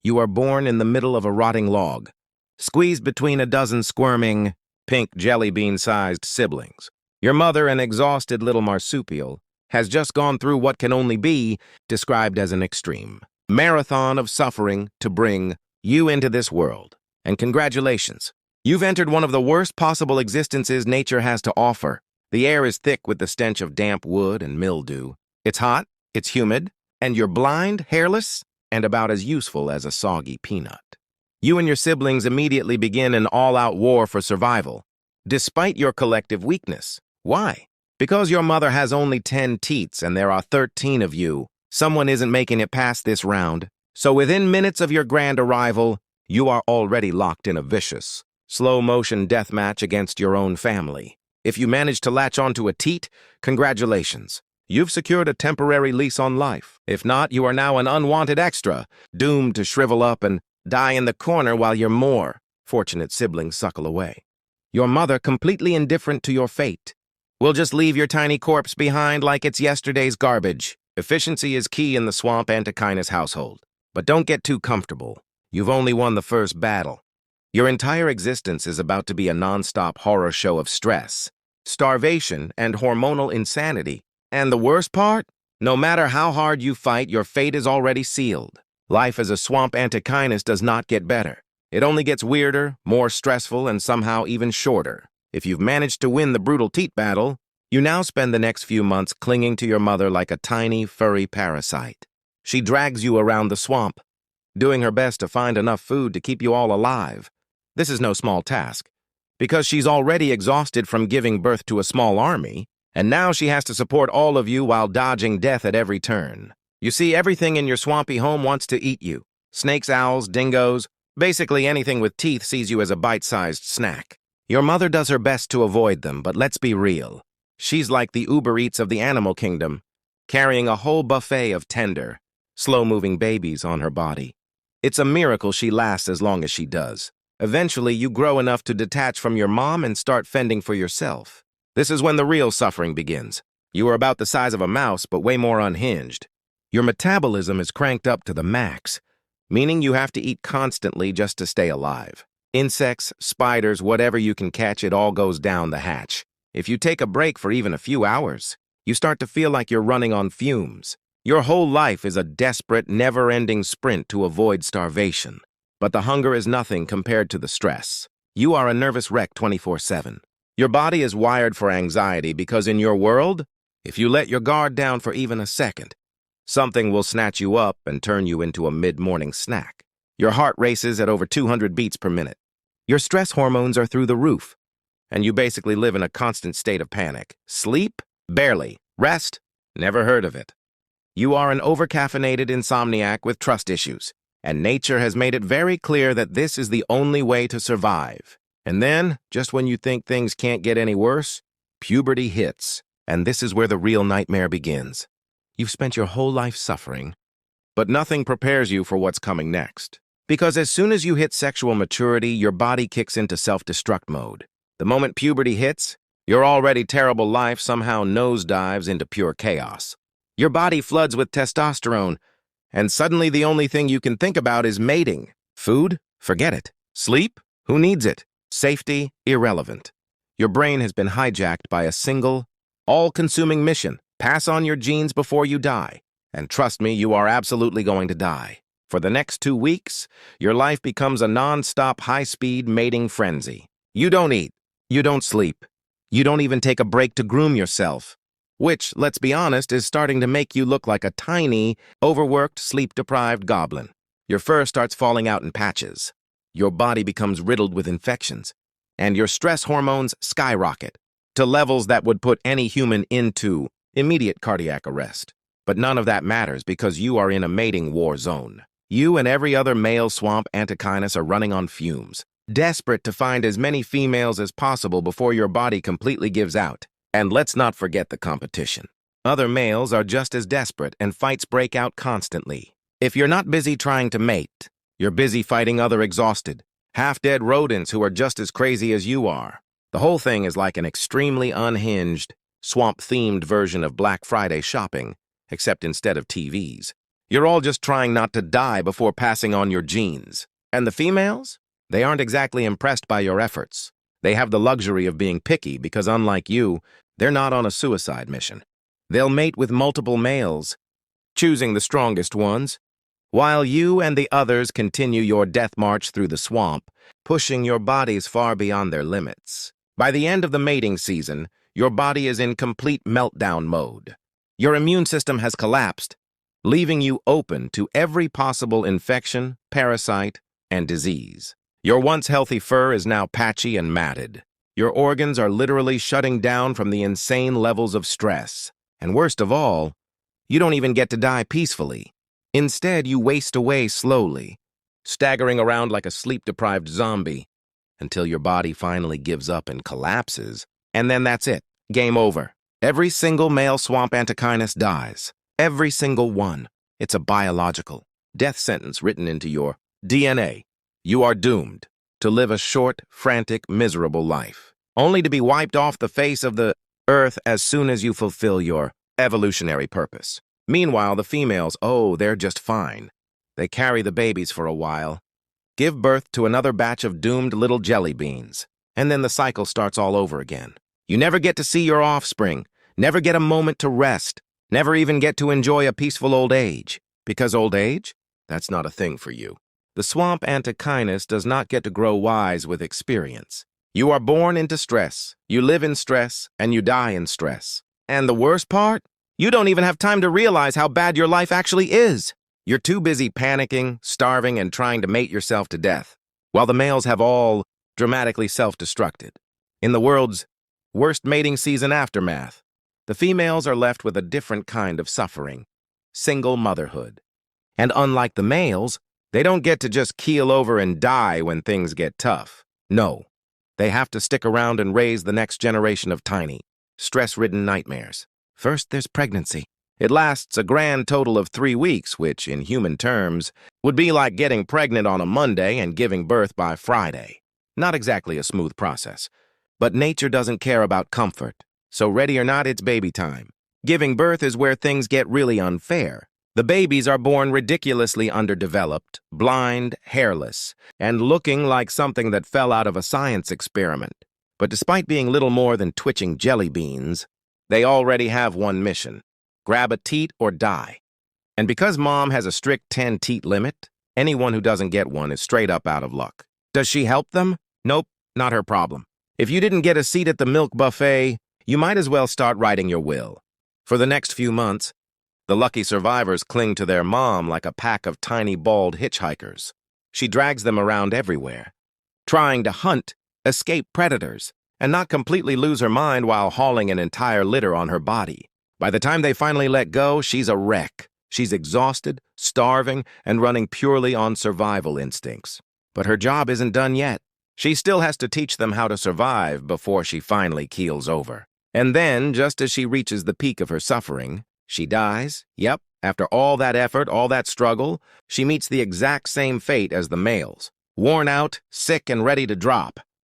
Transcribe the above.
You are born in the middle of a rotting log, squeezed between a dozen squirming, pink jelly bean-sized siblings. Your mother, an exhausted little marsupial, has just gone through what can only be described as an extreme marathon of suffering to bring you into this world. And congratulations, you've entered one of the worst possible existences nature has to offer. The air is thick with the stench of damp wood and mildew. It's hot, it's humid, and you're blind, hairless, and about as useful as a soggy peanut. You and your siblings immediately begin an all-out war for survival, despite your collective weakness. Why? Because your mother has only 10 teats and there are 13 of you. Someone isn't making it past this round. So within minutes of your grand arrival, you are already locked in a vicious, slow-motion death match against your own family. If you manage to latch onto a teat, congratulations. You've secured a temporary lease on life. If not, you are now an unwanted extra, doomed to shrivel up and die in the corner while your more fortunate siblings suckle away. Your mother, completely indifferent to your fate, will just leave your tiny corpse behind like it's yesterday's garbage. Efficiency is key in the Swamp Antechinus household. But don't get too comfortable. You've only won the first battle. Your entire existence is about to be a nonstop horror show of stress, starvation, and hormonal insanity. And the worst part? No matter how hard you fight, your fate is already sealed. Life as a Swamp Antechinus does not get better. It only gets weirder, more stressful, and somehow even shorter. If you've managed to win the brutal teat battle, you now spend the next few months clinging to your mother like a tiny, furry parasite. She drags you around the swamp, doing her best to find enough food to keep you all alive. This is no small task, because she's already exhausted from giving birth to a small army, and now she has to support all of you while dodging death at every turn. You see, everything in your swampy home wants to eat you. Snakes, owls, dingoes, basically anything with teeth sees you as a bite-sized snack. Your mother does her best to avoid them, but let's be real. She's like the Uber Eats of the animal kingdom, carrying a whole buffet of tender, slow-moving babies on her body. It's a miracle she lasts as long as she does. Eventually, you grow enough to detach from your mom and start fending for yourself. This is when the real suffering begins. You are about the size of a mouse, but way more unhinged. Your metabolism is cranked up to the max, meaning you have to eat constantly just to stay alive. Insects, spiders, whatever you can catch, it all goes down the hatch. If you take a break for even a few hours, you start to feel like you're running on fumes. Your whole life is a desperate, never-ending sprint to avoid starvation. But the hunger is nothing compared to the stress. You are a nervous wreck 24/7. Your body is wired for anxiety because in your world, if you let your guard down for even a second, something will snatch you up and turn you into a mid-morning snack. Your heart races at over 200 beats per minute. Your stress hormones are through the roof, and you basically live in a constant state of panic. Sleep? Barely. Rest? Never heard of it. You are an overcaffeinated insomniac with trust issues, and nature has made it very clear that this is the only way to survive. And then, just when you think things can't get any worse, puberty hits, and this is where the real nightmare begins. You've spent your whole life suffering, but nothing prepares you for what's coming next. Because as soon as you hit sexual maturity, your body kicks into self-destruct mode. The moment puberty hits, your already terrible life somehow nosedives into pure chaos. Your body floods with testosterone, and suddenly the only thing you can think about is mating. Food? Forget it. Sleep? Who needs it? Safety? Irrelevant. Your brain has been hijacked by a single, all-consuming mission. Pass on your genes before you die. And trust me, you are absolutely going to die. For the next 2 weeks, your life becomes a non-stop high-speed mating frenzy. You don't eat. You don't sleep. You don't even take a break to groom yourself, which, let's be honest, is starting to make you look like a tiny, overworked, sleep-deprived goblin. Your fur starts falling out in patches. Your body becomes riddled with infections, and your stress hormones skyrocket to levels that would put any human into immediate cardiac arrest. But none of that matters because you are in a mating war zone. You and every other male Swamp Antechinus are running on fumes, desperate to find as many females as possible before your body completely gives out. And let's not forget the competition. Other males are just as desperate, and fights break out constantly. If you're not busy trying to mate, you're busy fighting other exhausted, half-dead rodents who are just as crazy as you are. The whole thing is like an extremely unhinged, swamp-themed version of Black Friday shopping, except instead of TVs, You're all just trying not to die before passing on your genes. And the females? They aren't exactly impressed by your efforts. They have the luxury of being picky because, unlike you, they're not on a suicide mission. They'll mate with multiple males, choosing the strongest ones, while you and the others continue your death march through the swamp, pushing your bodies far beyond their limits. By the end of the mating season, your body is in complete meltdown mode. Your immune system has collapsed, leaving you open to every possible infection, parasite, and disease. Your once healthy fur is now patchy and matted. Your organs are literally shutting down from the insane levels of stress. And worst of all, you don't even get to die peacefully. Instead, you waste away slowly, staggering around like a sleep-deprived zombie until your body finally gives up and collapses. And then that's it. Game over. Every single male Swamp Antechinus dies. Every single one. It's a biological death sentence written into your DNA. You are doomed to live a short, frantic, miserable life, only to be wiped off the face of the earth as soon as you fulfill your evolutionary purpose. Meanwhile, the females, oh, they're just fine. They carry the babies for a while, give birth to another batch of doomed little jelly beans, and then the cycle starts all over again. You never get to see your offspring, never get a moment to rest, never even get to enjoy a peaceful old age. Because old age? That's not a thing for you. The Swamp Antechinus does not get to grow wise with experience. You are born into stress, you live in stress, and you die in stress. And the worst part? You don't even have time to realize how bad your life actually is. You're too busy panicking, starving, and trying to mate yourself to death, while the males have all dramatically self-destructed. In the world's worst mating season aftermath, the females are left with a different kind of suffering, single motherhood. And unlike the males, they don't get to just keel over and die when things get tough. No, they have to stick around and raise the next generation of tiny, stress-ridden nightmares. First, there's pregnancy. It lasts a grand total of 3 weeks, which, in human terms, would be like getting pregnant on a Monday and giving birth by Friday. Not exactly a smooth process. But nature doesn't care about comfort, so ready or not, it's baby time. Giving birth is where things get really unfair. The babies are born ridiculously underdeveloped, blind, hairless, and looking like something that fell out of a science experiment. But despite being little more than twitching jelly beans, they already have one mission: grab a teat or die. And because mom has a strict 10 teat limit, anyone who doesn't get one is straight up out of luck. Does she help them? Nope, not her problem. If you didn't get a seat at the milk buffet, you might as well start writing your will. For the next few months, the lucky survivors cling to their mom like a pack of tiny bald hitchhikers. She drags them around everywhere, trying to hunt, escape predators, and not completely lose her mind while hauling an entire litter on her body. By the time they finally let go, she's a wreck. She's exhausted, starving, and running purely on survival instincts. But her job isn't done yet. She still has to teach them how to survive before she finally keels over. And then, just as she reaches the peak of her suffering, she dies. Yep, after all that effort, all that struggle, she meets the exact same fate as the males. Worn out, sick, and ready to drop.